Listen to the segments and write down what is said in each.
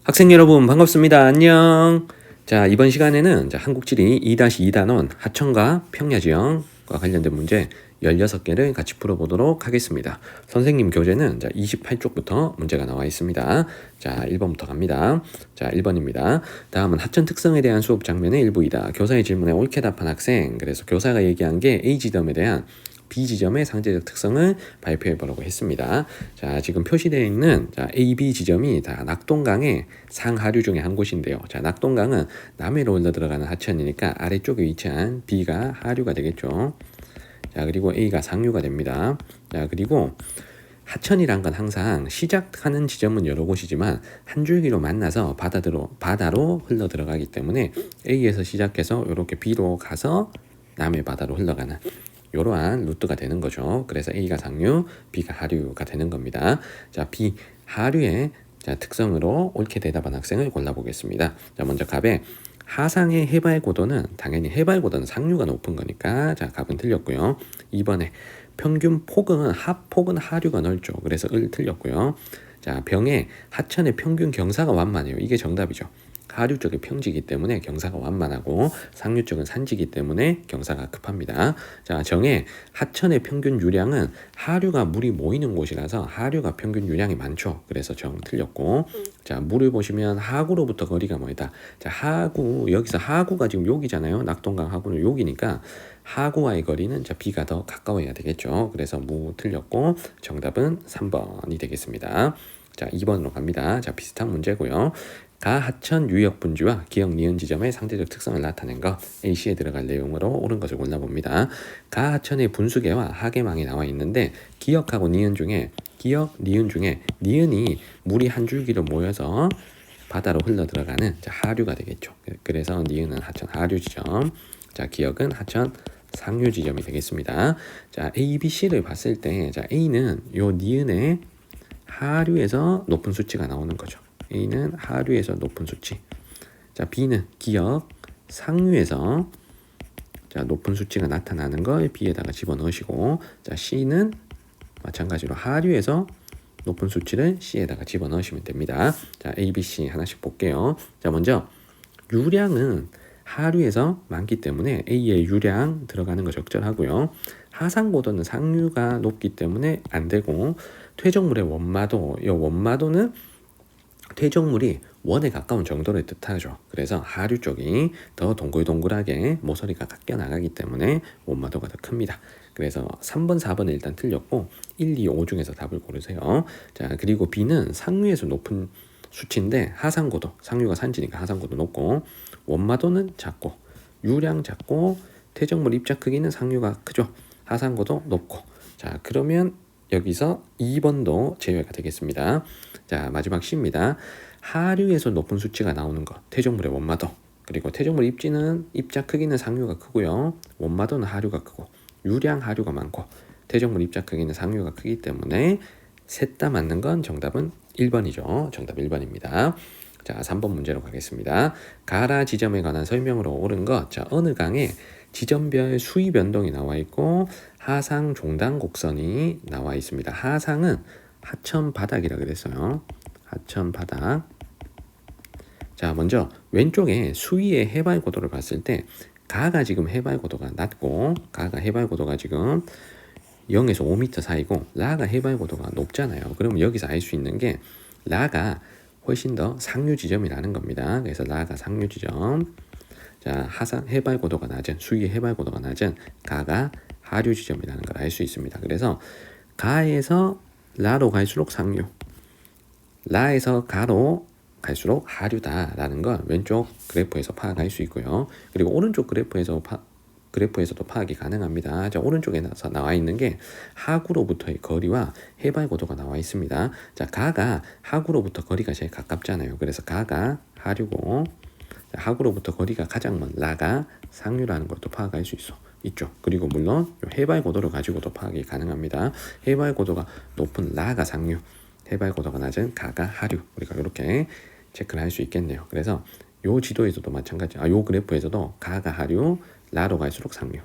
학생 여러분 반갑습니다. 안녕. 자, 이번 시간에는 한국지리 2-2단원 하천과 평야지형과 관련된 문제 16개를 같이 풀어보도록 하겠습니다. 선생님 교재는 28쪽부터 문제가 나와 있습니다. 자, 1번부터 갑니다. 자, 1번입니다. 다음은 하천 특성에 대한 수업 장면의 일부이다. 교사의 질문에 옳게 답한 학생. 그래서 교사가 얘기한 게 A 지점에 대한 B 지점의 상대적 특성을 발표해 보라고 했습니다. 자, 지금 표시되어 있는 A, B 지점이 다 낙동강의 상하류 중에 한 곳인데요. 자, 낙동강은 남해로 흘러 들어가는 하천이니까 아래쪽에 위치한 B가 하류가 되겠죠. 자, 그리고 A가 상류가 됩니다. 자, 그리고 하천이란 건 항상 시작하는 지점은 여러 곳이지만 한 줄기로 만나서 바다로 흘러 들어가기 때문에 A에서 시작해서 이렇게 B로 가서 남해 바다로 흘러가는 이러한 루트가 되는 거죠. 그래서 A가 상류, B가 하류가 되는 겁니다. 자, B 하류의 특성으로 옳게 대답한 학생을 골라보겠습니다. 자, 먼저 갑의 하상의 해발 고도는 당연히 해발 고도는 상류가 높은 거니까 자, 갑은 틀렸고요. 2번에 평균 폭은 하폭은 하류가 넓죠. 그래서 을 틀렸고요. 자, 병의 하천의 평균 경사가 완만해요. 이게 정답이죠. 하류 쪽이 평지이기 때문에 경사가 완만하고 상류 쪽은 산지이기 때문에 경사가 급합니다. 자, 정의 하천의 평균 유량은 하류가 물이 모이는 곳이라서 하류가 평균 유량이 많죠. 그래서 정 틀렸고, 자, 물을 보시면 하구로부터 거리가 멀다. 자, 하구, 여기서 하구가 지금 여기잖아요. 낙동강 하구는 여기니까 하구와의 거리는 B가 더 가까워야 되겠죠. 그래서 무 틀렸고 정답은 3번이 되겠습니다. 자, 2번으로 갑니다. 자, 비슷한 문제고요. 가하천 유역 분지와 기역 니은 지점의 상대적 특성을 나타낸 것 A시에 들어갈 내용으로 옳은 것을 골라봅니다. 가하천의 분수계와 하계망이 나와 있는데 기역하고 니은 중에 니은이 물이 한 줄기로 모여서 바다로 흘러 들어가는 하류가 되겠죠. 그래서 니은은 하천 하류 지점, 자, 기역은 하천 상류 지점이 되겠습니다. 자, A, B, C를 봤을 때 A는 요 니은의 하류에서 높은 수치가 나오는 거죠. A는 하류에서 높은 수치. 자, B는 기역 상류에서 높은 수치가 나타나는 걸 B에다가 집어넣으시고, 자, C는 마찬가지로 하류에서 높은 수치를 C에다가 집어넣으시면 됩니다. 자, A, B, C 하나씩 볼게요. 자, 먼저 유량은 하류에서 많기 때문에 A의 유량 들어가는 거 적절하고요. 하상고도는 상류가 높기 때문에 안 되고, 퇴적물의 원마도, 이 원마도는 퇴적물이 원에 가까운 정도를 뜻하죠. 그래서 하류 쪽이 더 동글동글하게 모서리가 깎여 나가기 때문에 원마도가 더 큽니다. 그래서 3번, 4번은 일단 틀렸고 1, 2, 5 중에서 답을 고르세요. 자, 그리고 B는 상류에서 높은 수치인데 하상고도, 상류가 산지니까 하상고도 높고 원마도는 작고 유량 작고 퇴적물 입자 크기는 상류가 크죠. 하상고도 높고. 자, 그러면 여기서 2번도 제외가 되겠습니다. 자, 마지막 C입니다. 하류에서 높은 수치가 나오는 것, 퇴적물의 원마도, 그리고 퇴적물 입자 크기는 상류가 크고요. 원마도는 하류가 크고 유량 하류가 많고 퇴적물 입자 크기는 상류가 크기 때문에 셋 다 맞는 건 정답은 1번이죠. 정답 1번입니다. 자, 3번 문제로 가겠습니다. 가라 지점에 관한 설명으로 옳은 것. 자, 어느 강에 지점별 수위 변동이 나와 있고 하상 종단 곡선이 나와 있습니다. 하상은 하천 바닥이라고 그랬어요. 하천 바닥. 자, 먼저 왼쪽에 수위의 해발 고도를 봤을 때 가가 지금 해발 고도가 낮고 가가 해발 고도가 지금 0에서 5m 사이고 라가 해발 고도가 높잖아요. 그러면 여기서 알 수 있는 게 라가 훨씬 더 상류 지점이라는 겁니다. 그래서 라가 상류 지점. 자, 하상 해발 고도가 낮은, 수위 해발 고도가 낮은 가가 하류 지점이라는 걸 알 수 있습니다. 그래서 가에서 라로 갈수록 상류, 라에서 가로 갈수록 하류다라는 걸 왼쪽 그래프에서 파악할 수 있고요. 그리고 오른쪽 그래프에서도 파악이 가능합니다. 자, 오른쪽에 나와 있는 게 하구로부터의 거리와 해발 고도가 나와 있습니다. 자, 가가 하구로부터 거리가 제일 가깝잖아요. 그래서 가가 하류고, 하구로부터 거리가 가장 먼 라가 상류라는 것도 파악할 수 있죠. 그리고 물론 해발 고도를 가지고도 파악이 가능합니다. 해발 고도가 높은 라가 상류, 해발 고도가 낮은 가가 하류. 우리가 이렇게 체크를 할 수 있겠네요. 그래서 요 지도에서도 마찬가지, 요 그래프에서도 가가 하류, 라로 갈수록 상류,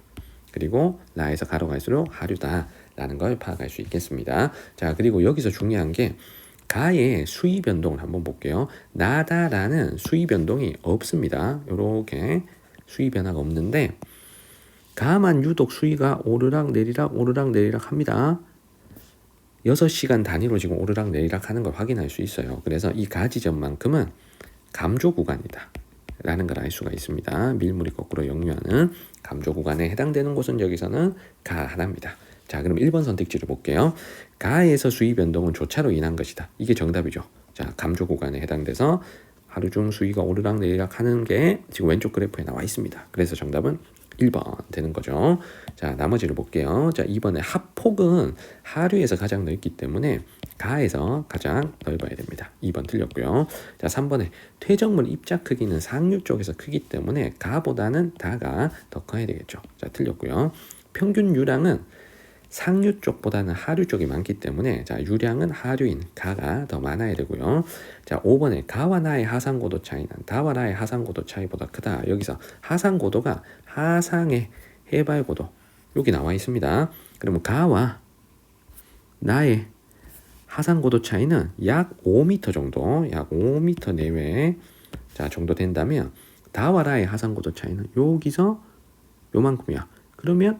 그리고 라에서 가로 갈수록 하류다라는 걸 파악할 수 있겠습니다. 자, 그리고 여기서 중요한 게 가의 수위 변동을 한번 볼게요. 나다라는 수위 변동이 없습니다. 이렇게 수위 변화가 없는데 가만 유독 수위가 오르락 내리락 합니다. 6시간 단위로 지금 오르락 내리락 하는 걸 확인할 수 있어요. 그래서 이 가 지점만큼은 감조 구간이다 라는 걸 알 수가 있습니다. 밀물이 거꾸로 역류하는 감조 구간에 해당되는 곳은 여기서는 가 하나입니다. 자, 그럼 1번 선택지를 볼게요. 가에서 수위 변동은 조차로 인한 것이다. 이게 정답이죠. 자, 감조 구간에 해당돼서 하루 중 수위가 오르락 내리락 하는 게 지금 왼쪽 그래프에 나와 있습니다. 그래서 정답은 1번 되는 거죠. 자, 나머지를 볼게요. 자, 2번에 하폭은 하류에서 가장 넓기 때문에 가에서 가장 넓어야 됩니다. 2번 틀렸고요. 자, 3번에 퇴적물 입자 크기는 상류 쪽에서 크기 때문에 가보다는 다가 더 커야 되겠죠. 자, 틀렸고요. 평균 유량은 상류 쪽보다는 하류 쪽이 많기 때문에 자, 유량은 하류인 가가 더 많아야 되고요. 자, 5번에 가와 나의 하상고도 차이는 다와 나의 하상고도 차이보다 크다. 여기서 하상고도가 하상의 해발고도 여기 나와 있습니다. 그러면 가와 나의 하상고도 차이는 약 5m 정도, 약 5m 내외 자 정도 된다면 다와 나의 하상고도 차이는 여기서 요만큼이야. 그러면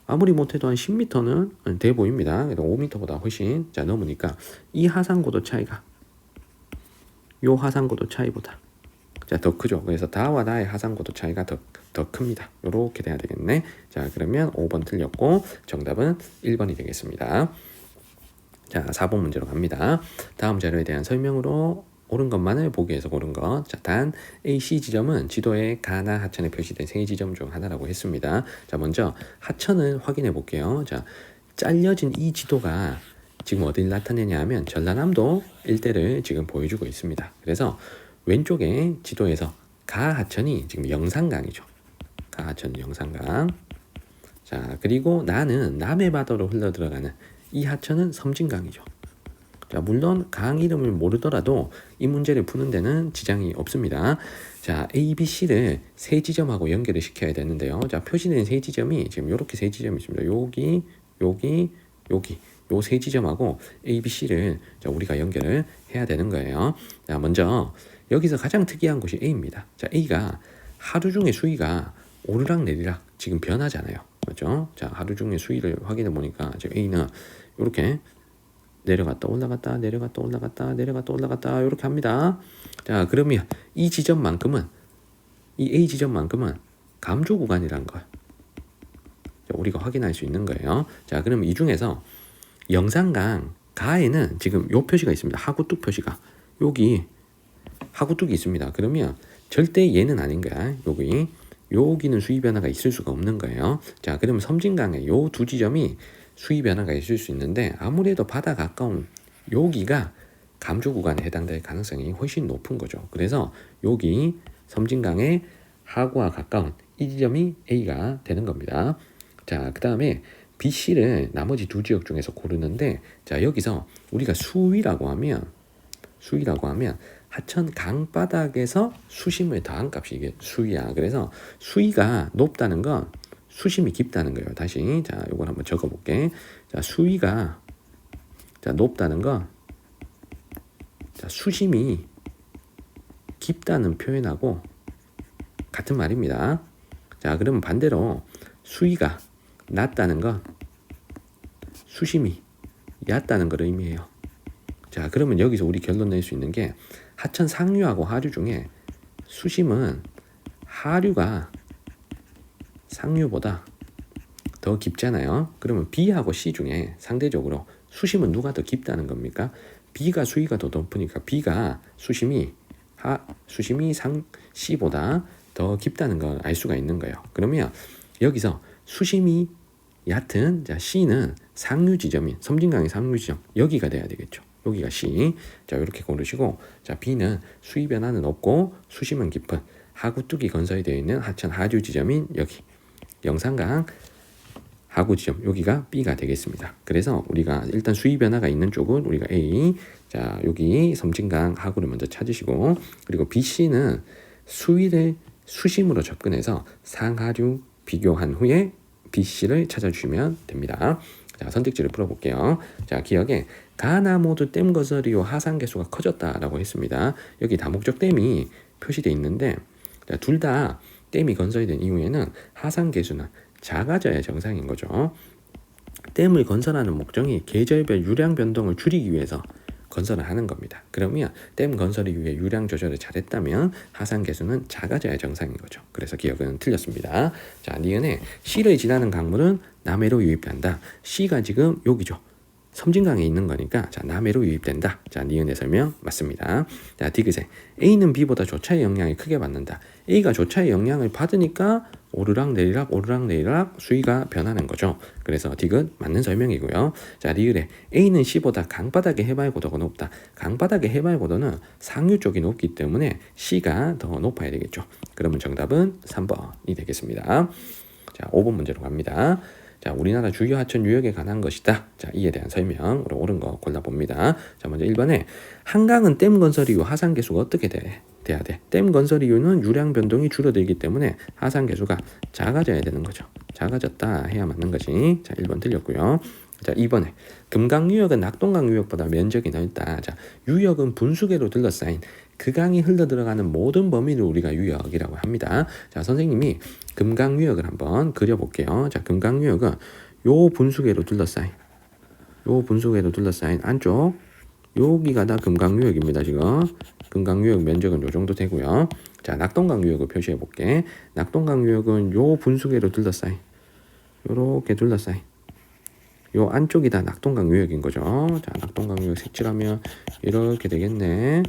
아무리 못해도 한 10m는 돼 보입니다. 5m보다 훨씬 자 넘으니까 이 하상고도 차이가 요 하상고도 차이보다 자 더 크죠. 그래서 다와 나의 하상고도 차이가 더 큽니다. 요렇게 돼야 되겠네. 자, 그러면 5번 틀렸고 정답은 1번이 되겠습니다. 자, 4번 문제로 갑니다. 다음 자료에 대한 설명으로 옳은 것만을 보기에서 고른 것. 자, 단 AC 지점은 지도에 가나 하천에 표시된 세 지점 중 하나라고 했습니다. 자, 먼저 하천을 확인해 볼게요. 자, 잘려진 이 지도가 지금 어디를 나타내냐 하면 전라남도 일대를 지금 보여주고 있습니다. 그래서 왼쪽에 지도에서 가 하천이 지금 영산강이죠. 가 하천 영산강. 자, 그리고 나는 남해바다로 흘러 들어가는 이 하천은 섬진강이죠. 자, 물론 강 이름을 모르더라도 이 문제를 푸는 데는 지장이 없습니다. 자, A, B, C를 세 지점하고 연결을 시켜야 되는데요. 자, 표시된 세 지점이 지금 이렇게 세 지점이 있습니다. 여기 요 세 지점하고 A, B, C를 자, 우리가 연결을 해야 되는 거예요. 자, 먼저 여기서 가장 특이한 곳이 A입니다. 자, A가 하루 중에 수위가 오르락 내리락 지금 변하잖아요. 맞죠? 자, 하루 중에 수위를 확인해 보니까 지금 A는 이렇게 내려갔다 올라갔다 내려갔다 올라갔다 내려갔다 올라갔다 이렇게 합니다. 자, 그러면 이 지점만큼은 이 A 지점만큼은 감조 구간이라는 걸 우리가 확인할 수 있는 거예요. 자, 그러면 이 중에서 영산강 가에는 지금 요 표시가 있습니다. 하구뚝 표시가 여기 하구뚝이 있습니다. 그러면 절대 얘는 아닌 거야. 여기는 수위 변화가 있을 수가 없는 거예요. 자, 그러면 섬진강의 요 두 지점이 수위 변화가 있을 수 있는데 아무래도 바다 가까운 여기가 감조 구간에 해당될 가능성이 훨씬 높은 거죠. 그래서 여기 섬진강의 하구와 가까운 이 지점이 A가 되는 겁니다. 자, 그 다음에 B, C를 나머지 두 지역 중에서 고르는데 자, 여기서 우리가 수위라고 하면 하천 강바닥에서 수심을 더한 값이 이게 수위야. 그래서 수위가 높다는 건 수심이 깊다는 거예요. 다시 자, 이걸 한번 적어볼게. 자, 수위가 자 높다는 건 자, 수심이 깊다는 표현하고 같은 말입니다. 자, 그러면 반대로 수위가 낮다는 건 수심이 얕다는 걸 의미해요. 자, 그러면 여기서 우리 결론 낼 수 있는 게 하천 상류하고 하류 중에 수심은 하류가 상류보다 더 깊잖아요. 그러면 B하고 C 중에 상대적으로 수심은 누가 더 깊다는 겁니까? B가 수위가 더 높으니까 B가 수심이 C보다 더 깊다는 걸 알 수가 있는 거예요. 그러면 여기서 수심이 얕은 자, C는 상류 지점인 섬진강의 상류 지점 여기가 돼야 되겠죠. 여기가 C. 자, 이렇게 고르시고 자, B는 수위 변화는 없고 수심은 깊은 하구뚝이 건설이 되어 있는 하천 하류 지점인 여기 영산강 하구 지점 여기가 B가 되겠습니다. 그래서 우리가 일단 수위 변화가 있는 쪽은 우리가 A 자, 여기 섬진강 하구를 먼저 찾으시고 그리고 B, C는 수위를 수심으로 접근해서 상하류 비교한 후에 B, C를 찾아주시면 됩니다. 자, 선택지를 풀어볼게요. 자, 기억에 가나 모두 댐 건설 이후 하산 개수가 커졌다라고 했습니다. 여기 다목적 댐이 표시되어 있는데 둘 다 댐이 건설이 된 이후에는 하산 개수는 작아져야 정상인 거죠. 댐을 건설하는 목적이 계절별 유량 변동을 줄이기 위해서 건설을 하는 겁니다. 그러면 댐 건설 이후에 유량 조절을 잘했다면 하산 개수는 작아져야 정상인 거죠. 그래서 기억은 틀렸습니다. 자, 니은에 C를 지나는 강물은 남해로 유입한다. C가 지금 여기죠. 섬진강에 있는 거니까 자, 남해로 유입된다. 자, 니은의 설명 맞습니다. 자, 디귿에 A는 B보다 조차의 영향을 크게 받는다. A가 조차의 영향을 받으니까 오르락 내리락 수위가 변하는 거죠. 그래서 디귿 맞는 설명이고요. 자, 리을에 A는 C보다 강바닥의 해발 고도가 높다. 강바닥의 해발 고도는 상류 쪽이 높기 때문에 C가 더 높아야 되겠죠. 그러면 정답은 3번이 되겠습니다. 자, 5번 문제로 갑니다. 자, 우리나라 주요 하천 유역에 관한 것이다. 자, 이에 대한 설명으로 옳은 거 골라봅니다. 자, 먼저 1번에 한강은 댐 건설 이후 하산 개수가 어떻게 돼야 돼? 댐 건설 이후는 유량 변동이 줄어들기 때문에 하산 개수가 작아져야 되는 거죠. 작아졌다 해야 맞는 거지. 자, 1번 틀렸고요. 자, 2번에 금강 유역은 낙동강 유역보다 면적이 넓다. 자, 유역은 분수계로 둘러싸인 그 강이 흘러 들어가는 모든 범위를 우리가 유역이라고 합니다. 자, 선생님이 금강 유역을 한번 그려볼게요. 자, 금강 유역은 요 분수계로 둘러싸인 안쪽 여기가 다 금강 유역입니다. 지금 금강 유역 면적은 요 정도 되고요. 자, 낙동강 유역을 표시해 볼게. 낙동강 유역은 요 분수계로 둘러싸인 요렇게 둘러싸인 요 안쪽이 다 낙동강 유역인 거죠. 자, 낙동강 유역 색칠하면 이렇게 되겠네.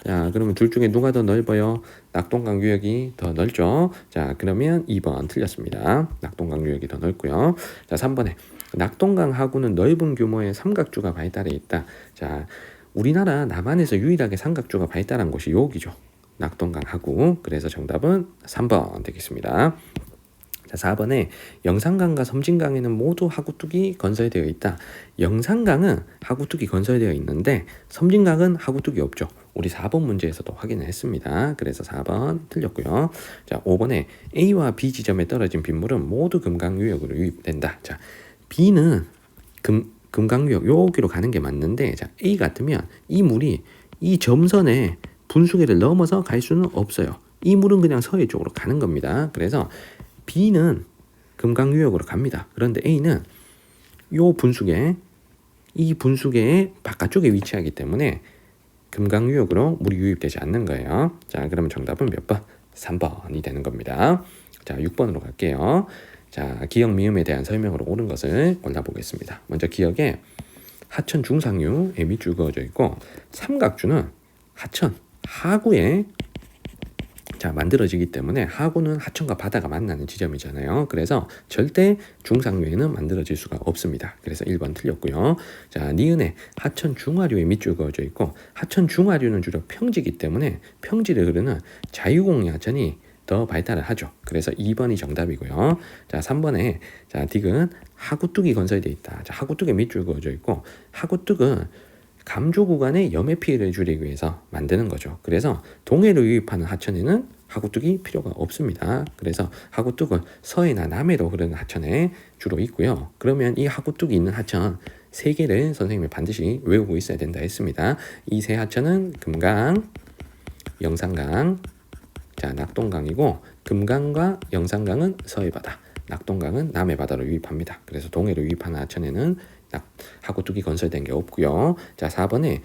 자, 그러면 둘 중에 누가 더 넓어요? 낙동강 유역이 더 넓죠. 자, 그러면 2번 틀렸습니다. 낙동강 유역이 더 넓고요. 자, 3번에 낙동강 하구는 넓은 규모의 삼각주가 발달해 있다. 자, 우리나라 남한에서 유일하게 삼각주가 발달한 곳이 여기죠. 낙동강 하구. 그래서 정답은 3번 되겠습니다. 자, 4번에 영산강과 섬진강에는 모두 하구뚝이 건설되어 있다. 영산강은 하구뚝이 건설되어 있는데 섬진강은 하구뚝이 없죠. 우리 4번 문제에서도 확인을 했습니다. 그래서 4번 틀렸고요. 자, 5번에 A와 B 지점에 떨어진 빗물은 모두 금강유역으로 유입된다. 자, B는 금강유역 여기로 가는 게 맞는데, 자, A 같으면 이 물이 이 점선에 분수계를 넘어서 갈 수는 없어요. 이 물은 그냥 서해 쪽으로 가는 겁니다. 그래서 B는 금강유역으로 갑니다. 그런데 A는 이 분수계의 바깥쪽에 위치하기 때문에 금강유역으로 물이 유입되지 않는 거예요. 자, 그러면 정답은 몇 번? 3번이 되는 겁니다. 자, 6번으로 갈게요. 자, 기역 미음에 대한 설명으로 옳은 것을 골라보겠습니다. 먼저 기역에 하천 중상류에 밑줄 그어져 있고 삼각주는 하천 하구에 자, 만들어지기 때문에 하구는 하천과 바다가 만나는 지점이잖아요. 그래서 절대 중상류에는 만들어질 수가 없습니다. 그래서 1번 틀렸고요. 자, 니은에 하천 중하류에 밑줄 그어져 있고 하천 중하류는 주로 평지이기 때문에 평지를 흐르는 자유공유 하천이 더 발달을 하죠. 그래서 2번이 정답이고요. 자, 3번에 자, 디귿 하구뚝이 건설되어 있다. 자, 하구뚝에 밑줄 그어져 있고 하구뚝은 감조 구간의 염해 피해를 줄이기 위해서 만드는 거죠. 그래서 동해로 유입하는 하천에는 하구뚝이 필요가 없습니다. 그래서 하구뚝은 서해나 남해로 흐르는 하천에 주로 있고요. 그러면 이 하구뚝이 있는 하천 3개를 선생님이 반드시 외우고 있어야 된다 했습니다. 이 세 하천은 금강, 영산강, 자, 낙동강이고 금강과 영산강은 서해바다, 낙동강은 남해바다로 유입합니다. 그래서 동해로 유입하는 하천에는 하구뚝이 건설된 게 없고요. 자, 4번에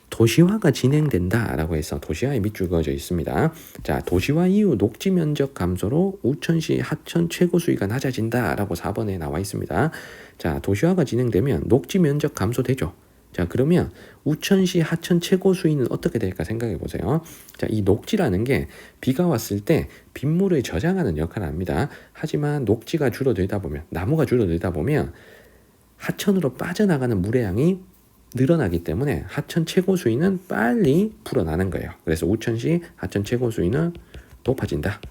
도시화가 진행된다라고 해서 도시화에 밑줄 그어져 있습니다. 자, 도시화 이후 녹지 면적 감소로 우천시 하천 최고 수위가 낮아진다라고 4번에 나와 있습니다. 자, 도시화가 진행되면 녹지 면적 감소되죠. 자, 그러면 우천시 하천 최고 수위는 어떻게 될까 생각해 보세요. 자, 이 녹지라는 게 비가 왔을 때 빗물을 저장하는 역할을 합니다. 하지만 녹지가 줄어들다 보면, 나무가 줄어들다 보면 하천으로 빠져나가는 물의 양이 늘어나기 때문에 하천 최고 수위는 빨리 불어나는 거예요. 그래서 우천시 하천 최고 수위는 높아진다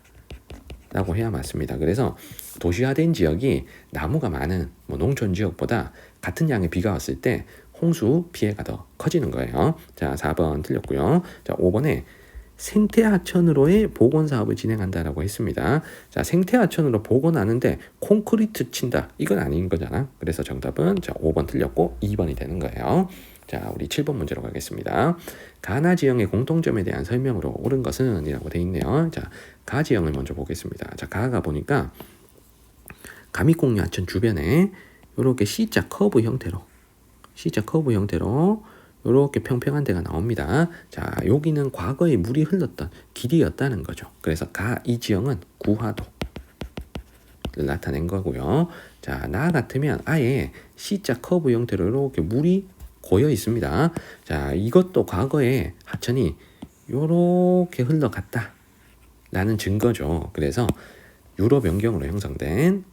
라고 해야 맞습니다. 그래서 도시화된 지역이 나무가 많은 농촌 지역보다 같은 양의 비가 왔을 때 홍수 피해가 더 커지는 거예요. 자, 4번 틀렸고요. 자, 5번에 생태 하천으로의 복원 사업을 진행한다라고 했습니다. 자, 생태 하천으로 복원하는데 콘크리트 친다. 이건 아닌 거잖아. 그래서 정답은 자, 5번 틀렸고 2번이 되는 거예요. 자, 우리 7번 문제로 가겠습니다. 가나 지형의 공통점에 대한 설명으로 옳은 것은 이라고 돼 있네요. 자, 가 지형을 먼저 보겠습니다. 자, 가가 보니까 가미공유 하천 주변에 이렇게 C자 커브 형태로 이렇게 평평한 데가 나옵니다. 자, 여기는 과거에 물이 흘렀던 길이었다는 거죠. 그래서 이 지형은 구하도를 나타낸 거고요. 자, 나 같으면 아예 C자 커브 형태로 이렇게 물이 고여 있습니다. 자, 이것도 과거에 하천이 이렇게 흘러갔다 라는 증거죠. 그래서 유로 변경으로 형성된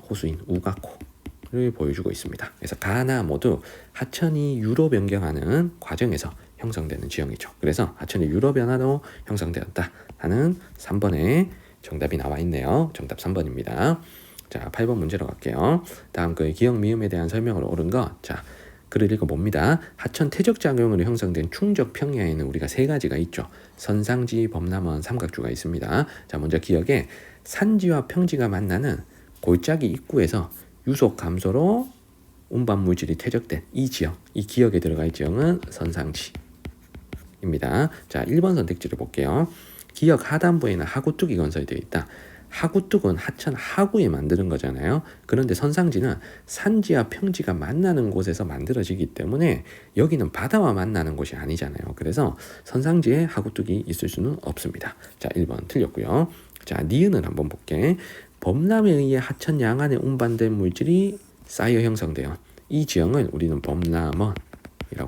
호수인 우가코를 보여주고 있습니다. 그래서 가나 모두 하천이 유로 변경하는 과정에서 형성되는 지형이죠. 그래서 하천이 유로 변화로 형성되었다 하는 3번에 정답이 나와 있네요. 정답 3번입니다. 자, 8번 문제로 갈게요. 다음 그 기억 미음에 대한 설명으로 옳은 거. 자, 글을 읽어봅니다. 하천 퇴적작용으로 형성된 충적 평야에는 우리가 세 가지가 있죠. 선상지, 범람원, 삼각주가 있습니다. 자, 먼저 기억에 산지와 평지가 만나는 골짜기 입구에서 유속 감소로 운반 물질이 퇴적된 이 지형, 이 기억에 들어갈 지형은 선상지입니다. 자, 1번 선택지를 볼게요. 기억 하단부에는 하구뚝이 건설되어 있다. 하구뚝은 하천 하구에 만드는 거잖아요. 그런데 선상지는 산지와 평지가 만나는 곳에서 만들어지기 때문에 여기는 바다와 만나는 곳이 아니잖아요. 그래서 선상지에 하구뚝이 있을 수는 없습니다. 자, 1번 틀렸고요. 자, 니은을 한번 볼게. 범람에 의해 하천 양안에 운반된 물질이 쌓여 형성되어 이 지형을 우리는 범람원이라고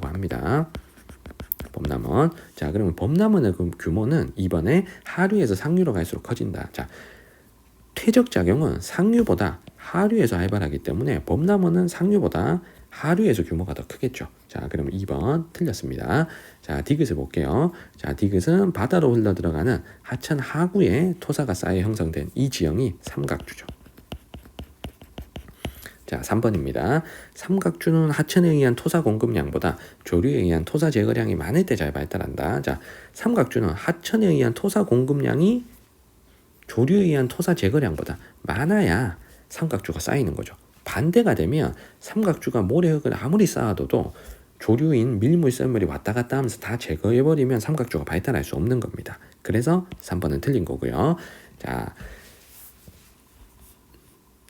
합니다. 범람원. 자, 그러면 범람원의 규모는 이번에 하류에서 상류로 갈수록 커진다. 자, 퇴적작용은 상류보다 하류에서 활발하기 때문에 범람원은 상류보다 하류에서 규모가 더 크겠죠. 자, 그러면 2번 틀렸습니다. 자, 디귿을 볼게요. 자, 디귿은 바다로 흘러 들어가는 하천 하구에 토사가 쌓여 형성된 이 지형이 삼각주죠. 자, 3번입니다. 삼각주는 하천에 의한 토사 공급량보다 조류에 의한 토사 제거량이 많을 때 잘 발달한다. 자, 삼각주는 하천에 의한 토사 공급량이 조류에 의한 토사 제거량보다 많아야 삼각주가 쌓이는 거죠. 반대가 되면 삼각주가 모래흙을 아무리 쌓아둬도 조류인 밀물, 썰물이 왔다 갔다 하면서 다 제거해버리면 삼각주가 발달할 수 없는 겁니다. 그래서 3번은 틀린 거고요. 자,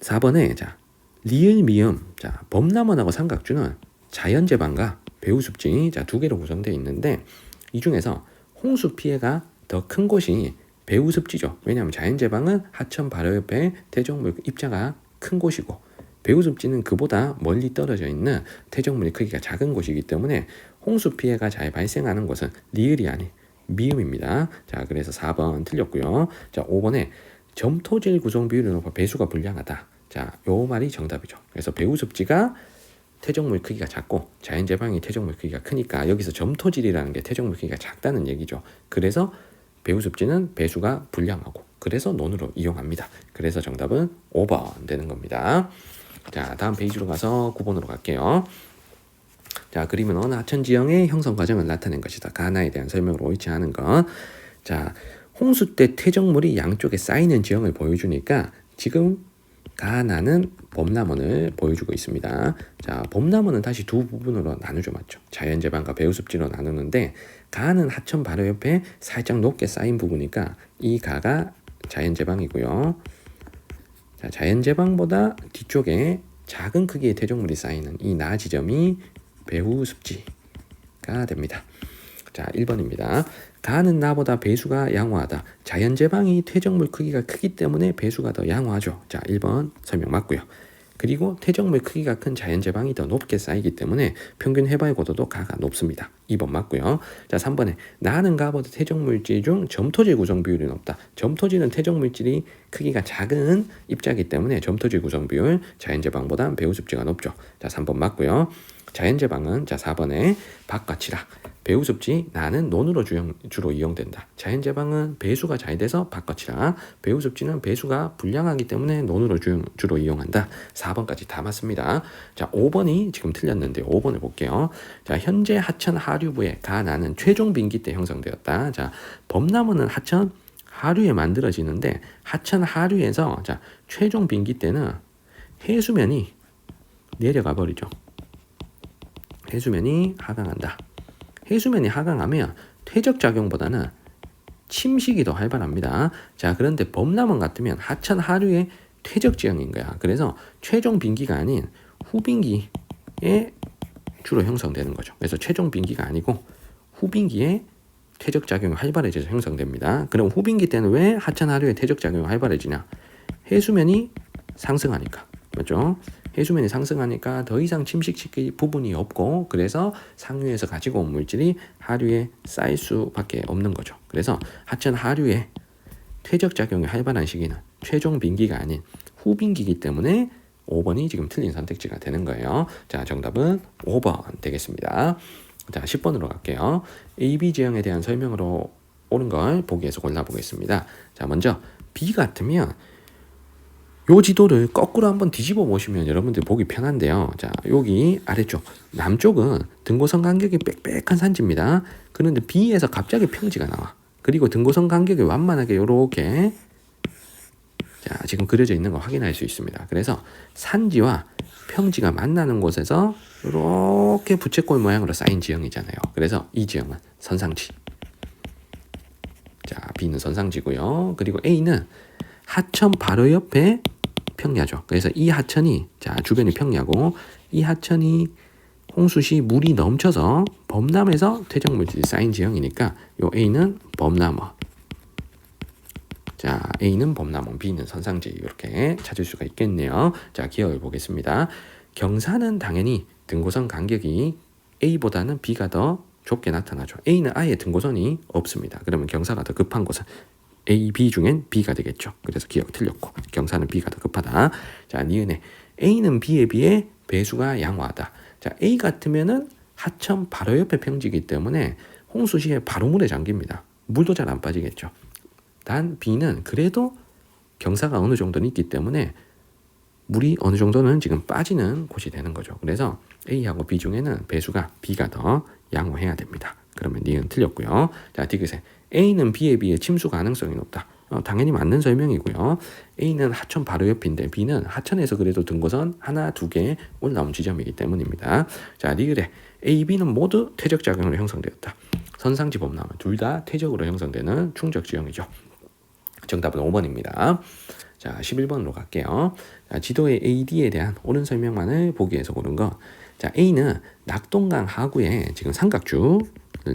4번에 자, 리을, 미음. 자, 범람원하고 삼각주는 자연재방과 배후습지 자, 두 개로 구성되어 있는데 이 중에서 홍수 피해가 더 큰 곳이 배후습지죠. 왜냐하면 자연재방은 하천 바로 옆에 퇴적물 입자가 큰 곳이고 배후습지는 그보다 멀리 떨어져 있는 퇴적물의 크기가 작은 곳이기 때문에 홍수 피해가 잘 발생하는 곳은 리을이 아닌 미음입니다. 자, 그래서 4번 틀렸고요. 자, 5번에 점토질 구성 비율이 높아 배수가 불량하다. 자, 요 말이 정답이죠. 그래서 배후습지가 퇴적물 크기가 작고 자연재방이 퇴적물 크기가 크니까 여기서 점토질이라는 게 퇴적물 크기가 작다는 얘기죠. 그래서 배후습지는 배수가 불량하고 그래서 논으로 이용합니다. 그래서 정답은 5번 되는 겁니다. 자, 다음 페이지로 가서 9번으로 갈게요. 자, 그림은 어느 하천 지형의 형성 과정을 나타낸 것이다. 가나에 대한 설명으로 옳지 않은 것. 자, 홍수 때 퇴적물이 양쪽에 쌓이는 지형을 보여주니까 지금 가나는 범람원을 보여주고 있습니다. 자, 범람원은 다시 두 부분으로 나누죠, 맞죠? 자연재방과 배후습지로 나누는데 가는 하천 바로 옆에 살짝 높게 쌓인 부분이니까 이 가가 자연재방이고요. 자, 자연재방보다 뒤쪽에 작은 크기의 퇴적물이 쌓이는 이 나 지점이 배후습지가 됩니다. 자, 1번입니다. 가는 나보다 배수가 양호하다. 자연재방이 퇴적물 크기가 크기 때문에 배수가 더 양호하죠. 자, 1번 설명 맞고요. 그리고 퇴적물 크기가 큰 자연재방이 더 높게 쌓이기 때문에 평균 해발 고도도 가가 높습니다. 2번 맞고요. 자, 3번에 나는 가보다 퇴적물질 중 점토질 구성 비율이 높다. 점토질은 퇴적물질이 크기가 작은 입자이기 때문에 점토질 구성 비율 자연재방보다 배후습지가 높죠. 자, 3번 맞고요. 자연제방은 자 4번에 박과 치락, 배우습지 나는 논으로 주로 이용된다. 자연제방은 배수가 잘 돼서 박과 치락, 배우습지는 배수가 불량하기 때문에 논으로 주로 이용한다. 4번까지 다 맞습니다. 자 5번이 지금 틀렸는데 5번을 볼게요. 자 현재 하천 하류부에 가나는 최종 빙기 때 형성되었다. 자 범나무는 하천 하류에 만들어지는데 하천 하류에서 자 최종 빙기 때는 해수면이 내려가 버리죠. 해수면이 하강한다. 해수면이 하강하면 퇴적작용보다는 침식이 더 활발합니다. 자, 그런데 범람원 같으면 하천 하류의 퇴적지형인 거야. 그래서 최종 빙기가 아닌 후빙기에 주로 형성되는 거죠. 그래서 최종 빙기가 아니고 후빙기에 퇴적작용이 활발해져서 형성됩니다. 그럼 후빙기 때는 왜 하천 하류의 퇴적작용이 활발해지냐? 해수면이 상승하니까. 맞죠? 해수면이 상승하니까 더 이상 침식시킬 부분이 없고 그래서 상류에서 가지고 온 물질이 하류에 쌓일 수밖에 없는 거죠. 그래서 하천 하류의 퇴적작용이 활발한 시기는 최종 빙기가 아닌 후빙기이기 때문에 5번이 지금 틀린 선택지가 되는 거예요. 자, 정답은 5번 되겠습니다. 자, 10번으로 갈게요. AB 지형에 대한 설명으로 옳은 걸 보기에서 골라보겠습니다. 자, 먼저 B 같으면 요 지도를 거꾸로 한번 뒤집어 보시면 여러분들 보기 편한데요. 자, 여기 아래쪽 남쪽은 등고선 간격이 빽빽한 산지입니다. 그런데 B에서 갑자기 평지가 나와. 그리고 등고선 간격이 완만하게 요렇게 자, 지금 그려져 있는 거 확인할 수 있습니다. 그래서 산지와 평지가 만나는 곳에서 이렇게 부채꼴 모양으로 쌓인 지형이잖아요. 그래서 이 지형은 선상지. 자, B는 선상지고요. 그리고 A는 하천 바로 옆에 평야죠. 그래서 이 하천이 자 주변이 평야고 이 하천이 홍수시 물이 넘쳐서 범람에서 퇴적물질이 쌓인 지형이니까 요 A는 범람원. 자 A는 범람원, B는 선상지 이렇게 찾을 수가 있겠네요. 자 기억을 보겠습니다. 경사는 당연히 등고선 간격이 A보다는 B가 더 좁게 나타나죠. A는 아예 등고선이 없습니다. 그러면 경사가 더 급한 곳은 A, B 중엔 B가 되겠죠. 그래서 기억 틀렸고 경사는 B가 더 급하다. 자, 니은에 A는 B에 비해 배수가 양호하다. 자, A 같으면은 하천 바로 옆에 평지이기 때문에 홍수 시에 바로 물에 잠깁니다. 물도 잘 안 빠지겠죠. 단 B는 그래도 경사가 어느 정도는 있기 때문에 물이 어느 정도는 지금 빠지는 곳이 되는 거죠. 그래서 A하고 B 중에는 배수가 B가 더 양호해야 됩니다. 그러면 니은 틀렸고요. 자, 디귿에 A는 B에 비해 침수 가능성이 높다. 당연히 맞는 설명이고요. A는 하천 바로 옆인데 B는 하천에서 그래도 등고선 하나, 두 개 올라온 지점이기 때문입니다. 자, 리을에 A, B는 모두 퇴적작용으로 형성되었다. 선상지 범람은 둘 다 퇴적으로 형성되는 충적 지형이죠. 정답은 5번입니다. 자, 11번으로 갈게요. 자, 지도의 AD에 대한 옳은 설명만을 보기 위해서 고른 거. 자, A는 낙동강 하구에 지금 삼각주를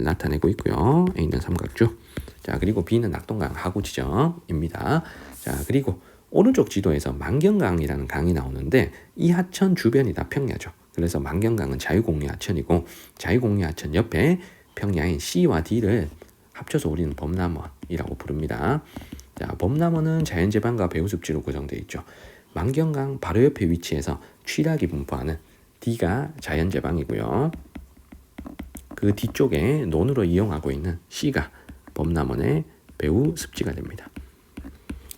나타내고 있고요. A는 삼각주. 자, 그리고 B는 낙동강 하구 지점입니다. 자, 그리고 오른쪽 지도에서 만경강이라는 강이 나오는데 이 하천 주변이 다 평야죠. 그래서 만경강은 자유공유 하천이고 자유공유 하천 옆에 평야인 C와 D를 합쳐서 우리는 범람원이라고 부릅니다. 자, 범람원은 자연제방과 배우습지로 구성되어 있죠. 만경강 바로 옆에 위치해서 취락이 분포하는 D가 자연제방이고요. 그 뒤쪽에 논으로 이용하고 있는 C가 범람원의 배우습지가 됩니다.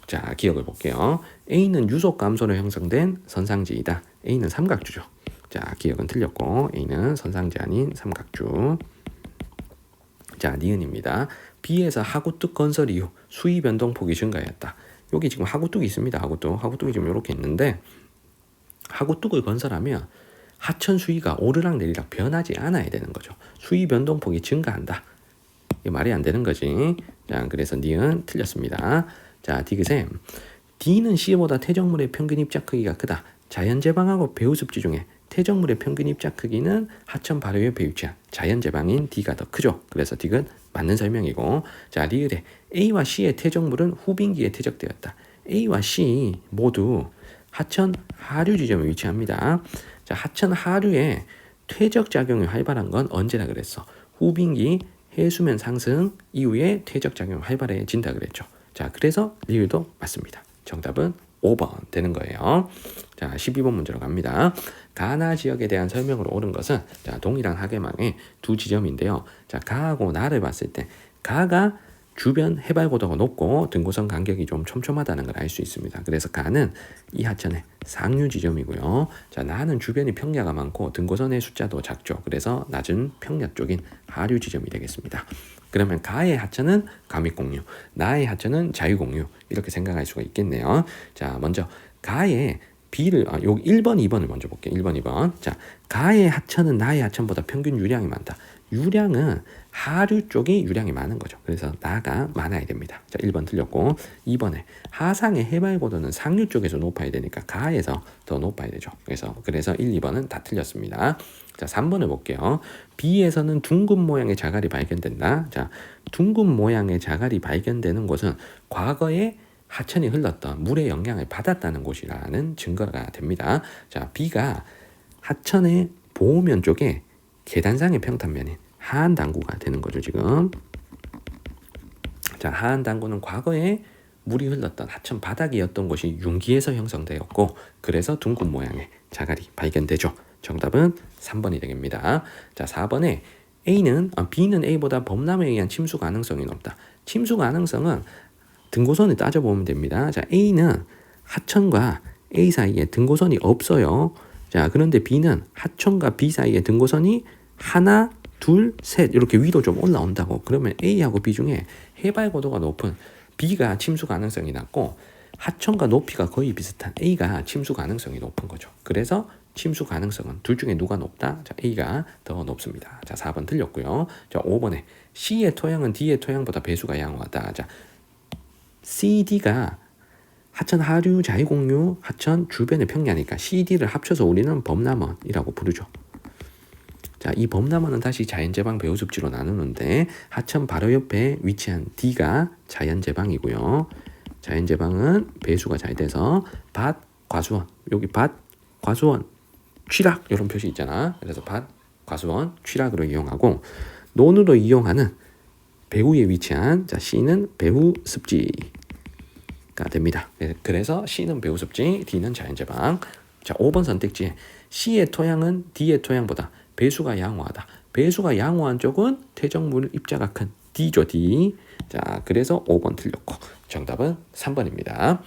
자, 기억을 볼게요. A는 유속 감소로 형성된 선상지이다. A는 삼각주죠. 자, 기억은 틀렸고 A는 선상지 아닌 삼각주. 자, 니은입니다. B에서 하구뚝 건설 이후 수위 변동폭이 증가했다. 여기 지금 하구뚝이 있습니다. 하구뚝이 지금 이렇게 있는데 하구뚝을 건설하면 하천 수위가 오르락 내리락 변하지 않아야 되는 거죠. 수위 변동폭이 증가한다. 이게 말이 안 되는 거지. 자, 그래서 니은 틀렸습니다. 자, 디귿에 D는 C보다 퇴적물의 평균 입자 크기가 크다. 자연제방하고 배우습지 중에 퇴적물의 평균 입자 크기는 하천 바로 옆에 위치한 자연제방인 D가 더 크죠. 그래서 디귿 맞는 설명이고. 자, 리을에 A와 C의 퇴적물은 후빙기에 퇴적되었다. A와 C 모두 하천 하류 지점에 위치합니다. 자, 하천 하류에 퇴적작용이 활발한 건 언제나 그랬어. 후빙기 해수면 상승 이후에 퇴적작용이 활발해진다 그랬죠. 자, 그래서 리을도 맞습니다. 정답은 5번 되는 거예요. 자, 12번 문제로 갑니다. 가나 지역에 대한 설명으로 옳은 것은 자, 동일한 하계망의 두 지점인데요. 자, 가하고 나를 봤을 때 가가 주변 해발 고도가 높고 등고선 간격이 좀 촘촘하다는 걸 알 수 있습니다. 그래서 가는 이 하천의 상류 지점이고요. 자, 나는 주변이 평야가 많고 등고선의 숫자도 작죠. 그래서 낮은 평야 쪽인 하류 지점이 되겠습니다. 그러면 가의 하천은 가믹공유, 나의 하천은 자유공유 이렇게 생각할 수가 있겠네요. 자, 먼저 가의 B를 요 1번, 2번을 먼저 볼게요. 1번, 2번. 자, 가의 하천은 나의 하천보다 평균 유량이 많다. 유량은 하류 쪽이 유량이 많은 거죠. 그래서 나가 많아야 됩니다. 자, 1번 틀렸고 2번에 하상의 해발 고도는 상류 쪽에서 높아야 되니까 가에서 더 높아야 되죠. 그래서 1, 2번은 다 틀렸습니다. 자, 3번을 볼게요. B에서는 둥근 모양의 자갈이 발견된다. 자, 둥근 모양의 자갈이 발견되는 곳은 과거에 하천이 흘렀던 물의 영향을 받았다는 곳이라는 증거가 됩니다. 자, B가 하천의 보호면 쪽에 계단상의 평탄면인 하안 당구가 되는 거죠, 지금. 자, 하안 당구는 과거에 물이 흘렀던 하천 바닥이었던 곳이 융기에서 형성되었고 그래서 둥근 모양의 자갈이 발견되죠. 정답은 3번이 되겠습니다. 자, 4번에 B는 A보다 범람에 의한 침수 가능성이 높다. 침수 가능성은 등고선을 따져보면 됩니다. 자, A는 하천과 A 사이에 등고선이 없어요. 자, 그런데 B는 하천과 B 사이에 등고선이 하나, 둘, 셋 이렇게 위로 좀 올라온다고. 그러면 A하고 B 중에 해발 고도가 높은 B가 침수 가능성이 낮고 하천과 높이가 거의 비슷한 A가 침수 가능성이 높은 거죠. 그래서 침수 가능성은 둘 중에 누가 높다? 자, A가 더 높습니다. 자, 4번 틀렸고요. 자, 5번에 C의 토양은 D의 토양보다 배수가 양호하다. 자, CD가 하천 하류 자유공유 하천 주변의 평야니까 CD를 합쳐서 우리는 범람원이라고 부르죠. 자, 이 범람원은 다시 자연제방 배후습지로 나누는데 하천 바로 옆에 위치한 D가 자연제방이고요. 자연제방은 배수가 잘 돼서 밭, 과수원, 여기 밭, 과수원, 취락 이런 표시 있잖아. 그래서 밭, 과수원, 취락으로 이용하고 논으로 이용하는 배후에 위치한 자, C는 배후습지가 됩니다. 그래서 C는 배후습지, D는 자연제방. 자, 5번 선택지에 C의 토양은 D의 토양보다 배수가 양호하다. 배수가 양호한 쪽은 퇴적물 입자가 큰 D죠, D. 자, 그래서 5번 틀렸고 정답은 3번입니다.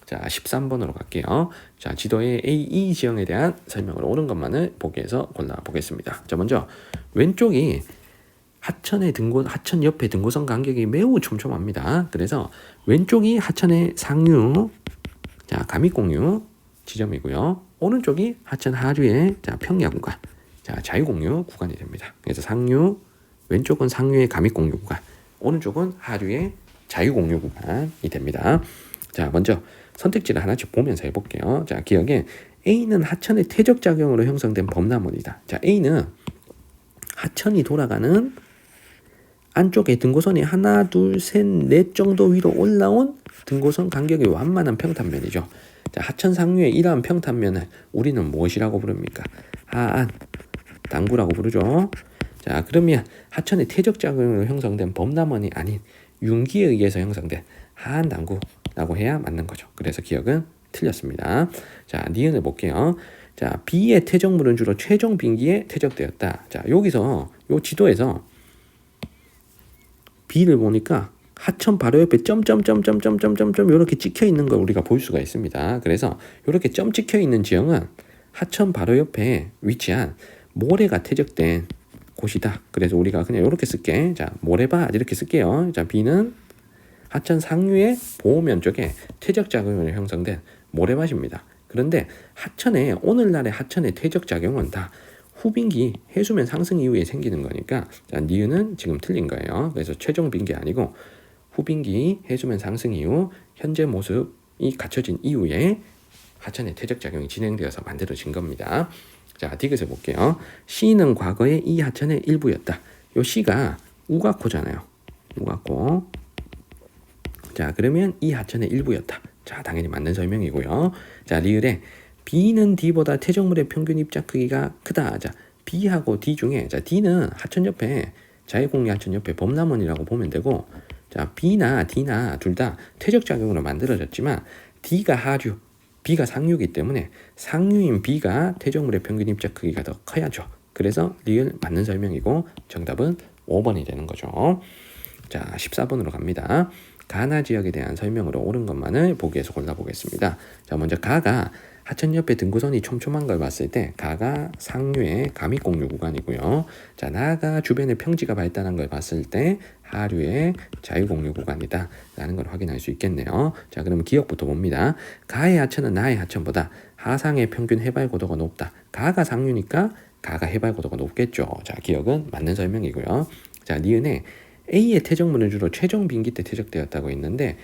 자, 13번으로 갈게요. 자, 지도의 A, E 지형에 대한 설명을 옳은 것만을 보기에서 골라보겠습니다. 자, 먼저 왼쪽이 하천 옆에 등고선 간격이 매우 촘촘합니다. 그래서 왼쪽이 하천의 상류, 자, 가믹공유 지점이고요. 오른쪽이 하천 하류의 자, 평야 구간, 자, 자유공유 구간이 됩니다. 그래서 왼쪽은 상류의 가믹공유 구간, 오른쪽은 하류의 자유공유 구간이 됩니다. 자, 먼저 선택지를 하나씩 보면서 해볼게요. 자, 기억에 A는 하천의 퇴적작용으로 형성된 범람원이다. 자, A는 하천이 돌아가는 안쪽에 등고선이 하나, 둘, 셋, 넷 정도 위로 올라온 등고선 간격이 완만한 평탄면이죠. 자, 하천 상류의 이러한 평탄면을 우리는 무엇이라고 부릅니까? 하안 당구라고 부르죠. 자, 그러면 하천의 퇴적작용으로 형성된 범람원이 아닌 융기에 의해서 형성된 하안 당구라고 해야 맞는 거죠. 그래서 기억은 틀렸습니다. 자, 니은을 볼게요. 자, B의 퇴적물은 주로 최종 빙기에 퇴적되었다. 자, 여기서 요 지도에서 B를 보니까 하천 바로 옆에 점점점점점점점 이렇게 찍혀 있는 걸 우리가 볼 수가 있습니다. 그래서 이렇게 점 찍혀 있는 지형은 하천 바로 옆에 위치한 모래가 퇴적된 곳이다. 그래서 우리가 그냥 이렇게 쓸게. 자, 모래밭 이렇게 쓸게요. 자, B는 하천 상류의 보호면 쪽에 퇴적작용으로 형성된 모래밭입니다. 그런데 오늘날의 하천의 퇴적작용은 다 후빙기 해수면 상승 이후에 생기는 거니까 자, 니은은 지금 틀린 거예요. 그래서 최종 빙기 아니고 후빙기 해수면 상승 이후 현재 모습이 갖춰진 이후에 하천의 퇴적작용이 진행되어서 만들어진 겁니다. 자, 디귿을 볼게요. C는 과거에 이 하천의 일부였다. 요 C가 우가코잖아요. 우가코. 자, 그러면 이 하천의 일부였다. 자, 당연히 맞는 설명이고요. 자, 리을에 B는 D보다 퇴적물의 평균 입자 크기가 크다. 자, B하고 D 중에 자, D는 하천 옆에 자유공유 하천 옆에 범람원이라고 보면 되고, 자, 자, B나 D나 둘 다 퇴적작용으로 만들어졌지만 D가 하류, B가 상류이기 때문에 상류인 B가 퇴적물의 평균 입자 크기가 더 커야죠. 그래서 리을 맞는 설명이고 정답은 5번이 되는 거죠. 자, 14번으로 갑니다. 가나 지역에 대한 설명으로 옳은 것만을 보기에서 골라보겠습니다. 자, 먼저 가가 하천 옆에 등고선이 촘촘한 걸 봤을 때 가가 상류의 가미공유 구간이고요. 자, 나가 주변에 평지가 발달한 걸 봤을 때 하류의 자유공유 구간이다 라는 걸 확인할 수 있겠네요. 자, 그러면 기억부터 봅니다. 가의 하천은 나의 하천보다 하상의 평균 해발 고도가 높다. 가가 상류니까 가가 해발 고도가 높겠죠. 자, 기억은 맞는 설명이고요. 자, 니은에 A의 퇴적물은 주로 최종 빙기 때 퇴적되었다고 했는데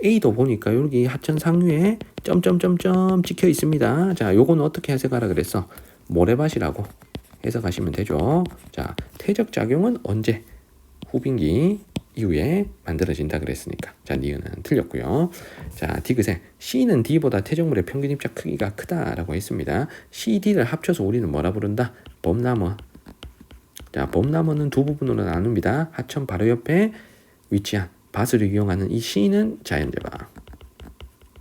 A도 보니까 여기 하천 상류에 점점점점 찍혀 있습니다. 자, 요거는 어떻게 해석하라 그랬어? 모래밭이라고 해석하시면 되죠. 자, 퇴적 작용은 언제? 후빙기 이후에 만들어진다 그랬으니까. 자, 니은은 틀렸고요. 자, 디귿에 C는 D보다 퇴적물의 평균 입자 크기가 크다라고 했습니다. C, D를 합쳐서 우리는 뭐라 부른다? 범나무. 자, 범나무는 두 부분으로 나눕니다. 하천 바로 옆에 위치한 밭을 이용하는 이 C는 자연재방,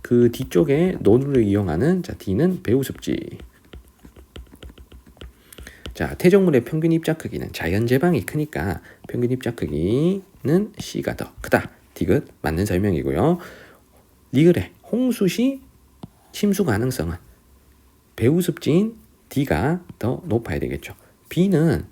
그 뒤쪽에 논을 이용하는 자 D는 배우습지. 자, 퇴적물의 평균 입자 크기는 자연재방이 크니까 평균 입자 크기는 C가 더 크다. 디귿 맞는 설명이고요. 리을에 홍수 시 침수 가능성은 배우습지인 D가 더 높아야 되겠죠. B는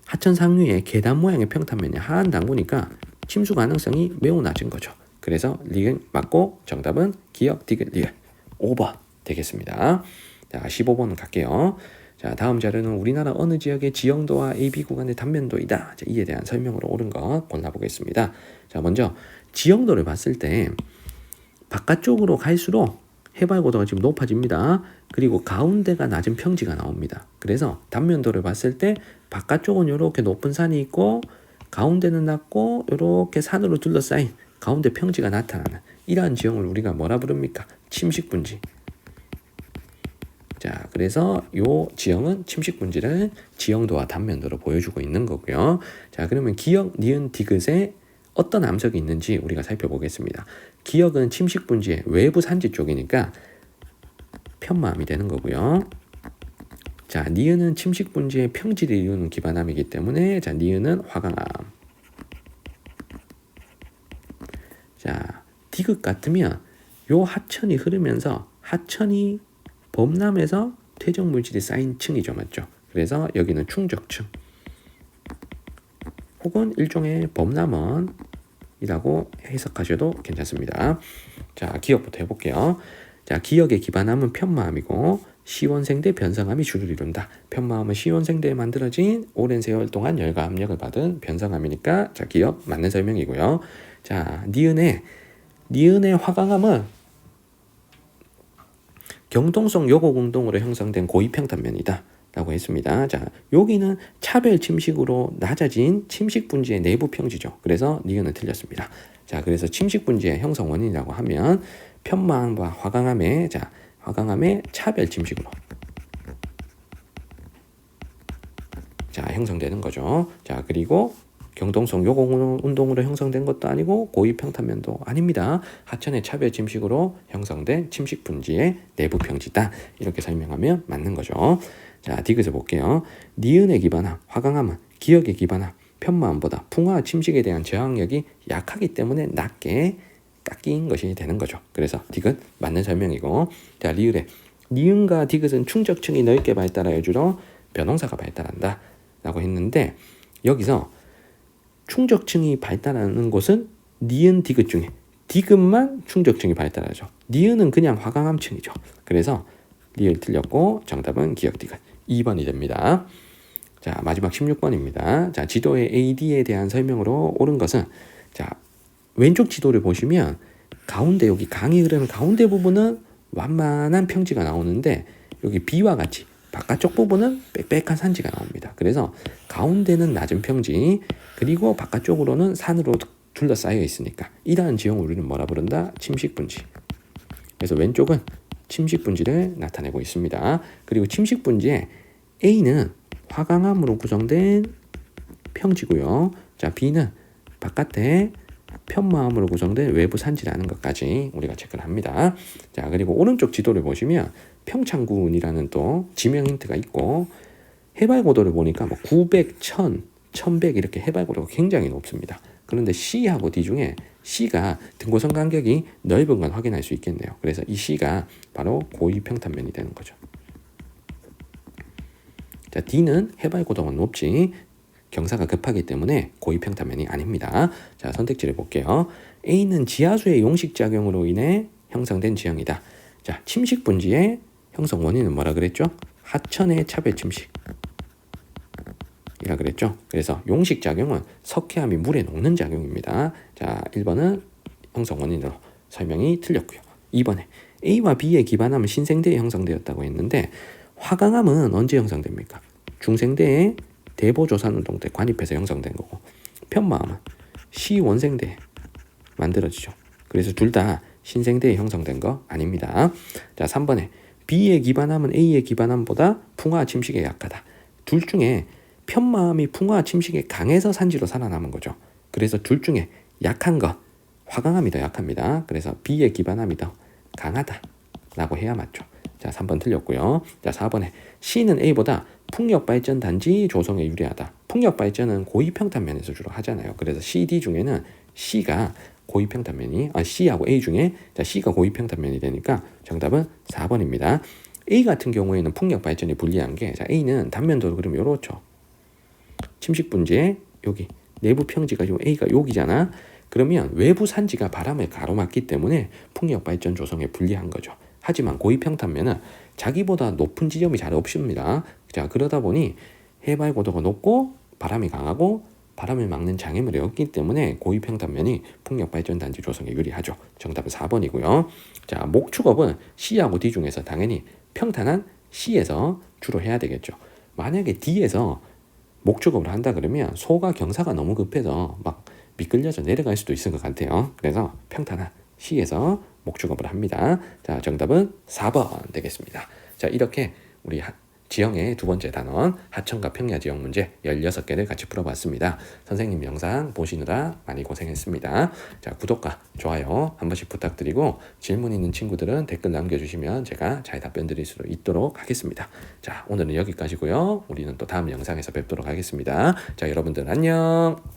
하천 상류에 계단 모양의 평탄면이 하한 당구니까 침수 가능성이 매우 낮은 거죠. 그래서 리을 맞고 정답은 기억 디귿 리을 5번 되겠습니다. 자, 15번 갈게요. 자, 다음 자료는 우리나라 어느 지역의 지형도와 AB 구간의 단면도이다. 자, 이에 대한 설명으로 옳은 것 골라보겠습니다. 자, 먼저 지형도를 봤을 때 바깥쪽으로 갈수록 해발 고도가 지금 높아집니다. 그리고 가운데가 낮은 평지가 나옵니다. 그래서 단면도를 봤을 때 바깥쪽은 이렇게 높은 산이 있고 가운데는 낮고 이렇게 산으로 둘러싸인 가운데 평지가 나타나는 이러한 지형을 우리가 뭐라 부릅니까? 침식분지. 자, 그래서 요 지형은 침식분지를 지형도와 단면도로 보여주고 있는 거고요. 자, 그러면 기역, 니은, 디귿에 어떤 암석이 있는지 우리가 살펴보겠습니다. 기역은 침식분지의 외부 산지 쪽이니까 편마암이 되는 거고요. 자, 니은은 침식분지의 평지를 이루는 기반암이기 때문에 자, 니은은 화강암. 자, 디귿 같으면 요 하천이 흐르면서 하천이 범람에서 퇴적물질이 쌓인 층이죠. 맞죠? 그래서 여기는 충적층 혹은 일종의 범람원이라고 해석하셔도 괜찮습니다. 자, 기역부터 해볼게요. 자, 기역의 기반암은 편마암이고 시원생대 변성암이 주를 이룬다. 편마암은 시원생대에 만들어진 오랜 세월 동안 열과 압력을 받은 변성암이니까 자, 기역 맞는 설명이고요. 자, 니은의 화강암은 경동성 요고 공동으로 형성된 고위평탄면이다 라고 했습니다. 자, 여기는 차별 침식으로 낮아진 침식 분지의 내부 평지죠. 그래서 니은은 틀렸습니다. 자, 그래서 침식 분지의 형성 원인이라고 하면 편마암과 화강암의 차별 침식으로 자, 형성되는 거죠. 자, 그리고 경동성 요고 운동으로 형성된 것도 아니고 고위 평탄면도 아닙니다. 하천의 차별 침식으로 형성된 침식 분지의 내부 평지다. 이렇게 설명하면 맞는 거죠. 자, 디귿을 볼게요. 니은의 기반함, 화강암은 기역의 기반함, 편마암보다 풍화와 침식에 대한 저항력이 약하기 때문에 낮게 깎인 것이 되는 거죠. 그래서 디귿 맞는 설명이고, 자, 리을에 니은과 디귿은 충적층이 넓게 발달하여 주로 변홍사가 발달한다 라고 했는데 여기서 충적층이 발달하는 곳은 니은 디귿 중에 디귿만 충적층이 발달하죠. 니은은 그냥 화강암층이죠. 그래서 리을 틀렸고 정답은 기역 디귿 2번이 됩니다. 자, 마지막 16번입니다. 자, 지도의 AD에 대한 설명으로 옳은 것은 자, 왼쪽 지도를 보시면 가운데 여기 강이 흐르는 가운데 부분은 완만한 평지가 나오는데 여기 B와 같이 바깥쪽 부분은 빽빽한 산지가 나옵니다. 그래서 가운데는 낮은 평지 그리고 바깥쪽으로는 산으로 둘러싸여 있으니까 이러한 지형을 우리는 뭐라 부른다? 침식분지. 그래서 왼쪽은 침식분지를 나타내고 있습니다. 그리고 침식분지에 A는 화강암으로 구성된 평지고요. 자, B는 바깥에 편마음으로 구성된 외부 산지라는 것까지 우리가 체크를 합니다. 자, 그리고 오른쪽 지도를 보시면 평창군이라는 또 지명 힌트가 있고 해발 고도를 보니까 뭐 900, 1000, 1100 이렇게 해발 고도가 굉장히 높습니다. 그런데 C하고 D 중에 C가 등고선 간격이 넓은 건 확인할 수 있겠네요. 그래서 이 C가 바로 고위평탄면이 되는 거죠. 자, D는 해발 고도가 높지 경사가 급하기 때문에 고위평탄면이 아닙니다. 자, 선택지를 볼게요. A는 지하수의 용식작용으로 인해 형성된 지형이다. 자, 침식 분지의 형성 원인은 뭐라 그랬죠? 하천의 차별 침식 이라 그랬죠. 그래서 용식작용은 석회암이 물에 녹는 작용입니다. 자, 1번은 형성 원인으로 설명이 틀렸고요. 2번에 A와 B의 기반암은 신생대에 형성되었다고 했는데 화강암은 언제 형성됩니까? 중생대에 대보조산운동 때 관입해서 형성된 거고 편마암은 시원생대에 만들어지죠. 그래서 둘 다 신생대에 형성된 거 아닙니다. 자, 3번에 B의 기반암은 A의 기반암보다 풍화 침식에 약하다. 둘 중에 편마암이 풍화 침식에 강해서 산지로 살아남은 거죠. 그래서 둘 중에 약한 것 화강암이 더 약합니다. 그래서 B의 기반암이 더 강하다라고 해야 맞죠. 자, 3번 틀렸고요. 자, 4번에 C는 A보다 풍력발전 단지 조성에 유리하다. 풍력발전은 고위평탄면에서 주로 하잖아요. 그래서 C, D 중에는 C가 고위평탄면이 C하고 A 중에 자, C가 고위평탄면이 되니까 정답은 4번입니다. A 같은 경우에는 풍력발전이 불리한 게 자, A는 단면도로 그러면 요렇죠. 침식 분지에 여기 내부 평지가 지금 A가 여기잖아. 그러면 외부 산지가 바람을 가로막기 때문에 풍력 발전 조성에 불리한 거죠. 하지만 고위평탄면은 자기보다 높은 지점이 잘 없습니다. 자, 그러다 보니 해발 고도가 높고 바람이 강하고 바람을 막는 장애물이 없기 때문에 고위평탄면이 풍력 발전 단지 조성에 유리하죠. 정답은 4번이고요. 자, 목축업은 C하고 D 중에서 당연히 평탄한 C에서 주로 해야 되겠죠. 만약에 D에서 목축업을 한다 그러면 소가 경사가 너무 급해서 막 미끌려서 내려갈 수도 있을 것 같아요. 그래서 평탄한 C에서 목축업을 합니다. 자, 정답은 4번 되겠습니다. 자, 이렇게 우리 지형의 두 번째 단원 하천과 평야 지형 문제 16개를 같이 풀어봤습니다. 선생님 영상 보시느라 많이 고생했습니다. 자, 구독과 좋아요 한 번씩 부탁드리고 질문 있는 친구들은 댓글 남겨주시면 제가 잘 답변 드릴 수 있도록 하겠습니다. 자, 오늘은 여기까지고요. 우리는 또 다음 영상에서 뵙도록 하겠습니다. 자, 여러분들 안녕.